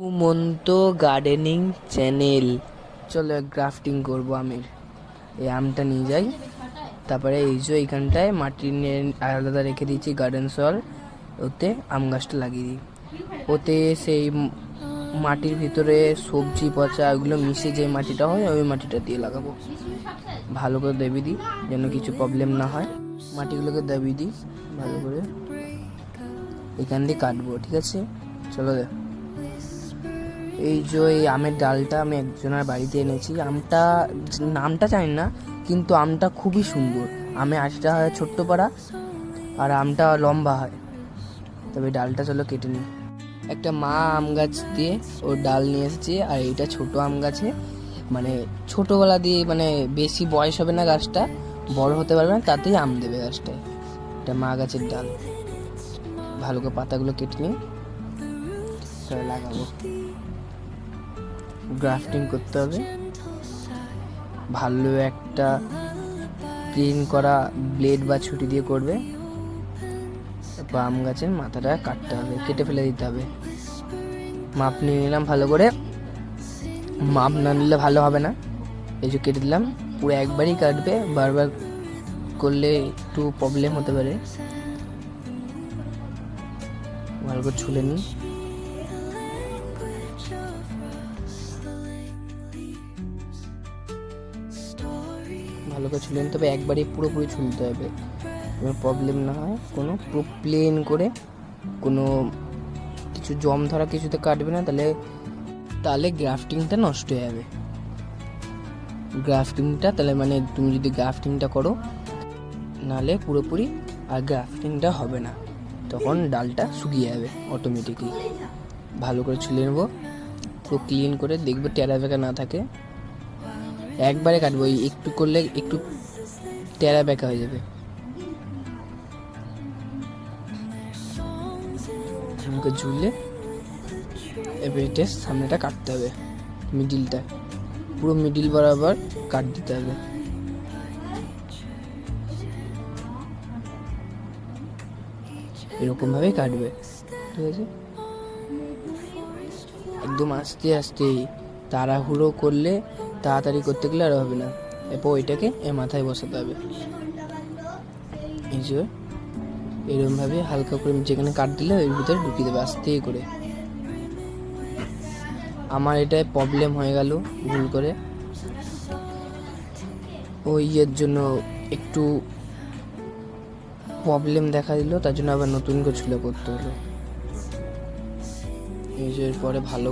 Sumanta gardening channel. চলো grafting করব আমের। এই আমটা নিয়ে যাই, তারপরে এই যে এইখানটায় মাটি নিয়ে আলাদা রেখে দিয়েছি গার্ডেন সল, ওতে আম গাছটা লাগিয়ে দিই। ওতে সেই মাটির ভিতরে সবজি পচা ওগুলো মিশে যে মাটিটা হয় ওই মাটিটা দিয়ে লাগাবো। ভালো করে দেবিয়ে দিই যেন কিছু প্রবলেম না হয়। মাটিগুলোকে দেবিয়ে দিই ভালো করে, এখান দিয়ে কাটবো, ঠিক আছে? চলো দে। এই যে এই আমের ডালটা আমি একজনের বাড়িতে এনেছি। আমটা নামটা জানি না, কিন্তু আমটা খুবই সুন্দর। আমে আঁশটা হয় ছোট্ট পাড়া আর আমটা লম্বা হয়। তবে ডালটা চলো কেটে নিই। একটা মা আম গাছ দিয়ে ওর ডাল নিয়ে এসেছে, আর এইটা ছোট আম গাছে মানে ছোটোবেলা দিয়ে মানে বেশি বয়স হবে না, গাছটা বড় হতে পারবে না, তাতেই আম দেবে গাছটায়। এটা মা গাছের ডাল। ভালো করে পাতাগুলো কেটে নিই, তাহলে লাগাবো। গ্রাফটিং করতে হবে, ভালো একটা ক্লিন করা ব্লেড বা ছুরি দিয়ে করবে। তারপর আম গাছের মাথাটা কাটতে হবে, কেটে ফেলে দিতে হবে। মাপ নিয়ে নিলাম ভালো করে, মাপ না নিলে ভালো হবে না। এই যে কেটে দিলাম, পুরো একবারই কাটবে, বারবার করলে একটু প্রবলেম হতে পারে। ভালো করে ছুলে নিই। ভালো করে ছুলে নিতে হবে, একবারই পুরোপুরি ছুলতে হবে, কোনো প্রবলেম না হয়। কোনো পুরো প্লেন করে, কোনো কিছু জম ধরা কিছুতে কাটবে না, তাহলে গ্রাফটিংটা নষ্ট হয়ে যাবে। গ্রাফটিংটা তাহলে মানে তুমি যদি গ্রাফটিংটা করো, নাহলে পুরোপুরি আর গ্রাফটিংটা হবে না, তখন ডালটা শুকিয়ে যাবে অটোমেটিকলি। ভালো করে ছুলে নেবো, পুরো ক্লিন করে দেখবো টেরা বেঁকা না থাকে। একবারে কাটবো, একটু করলে একটু টেরা বেঁকা হয়ে যাবে। আমাকে ঝুলে এবার এটা সামনেটা কাটতে হবে, মিডিলটা পুরো মিডিল বরাবর কাট দিতে হবে। এরকম ভাবেই কাটবে, ঠিক আছে? একদম আস্তে আস্তে, তাড়াহুড়ো করলে তাড়াতাড়ি করতে গেলে আর হবে না। এরপর ওইটাকে মাথায় বসাতে হবে। এই যে এরকমভাবে হালকা করে যেখানে কাট দিলে এর ভিতরে ঢুকিয়ে দেবে আস্তে করে। আমার এটায় প্রবলেম হয়ে গেল ভুল করে, ওই এর জন্য একটু প্রবলেম দেখা দিল, তার জন্য আবার নতুন করে ছুলে করতে হলো। এই যে এরপরে ভালো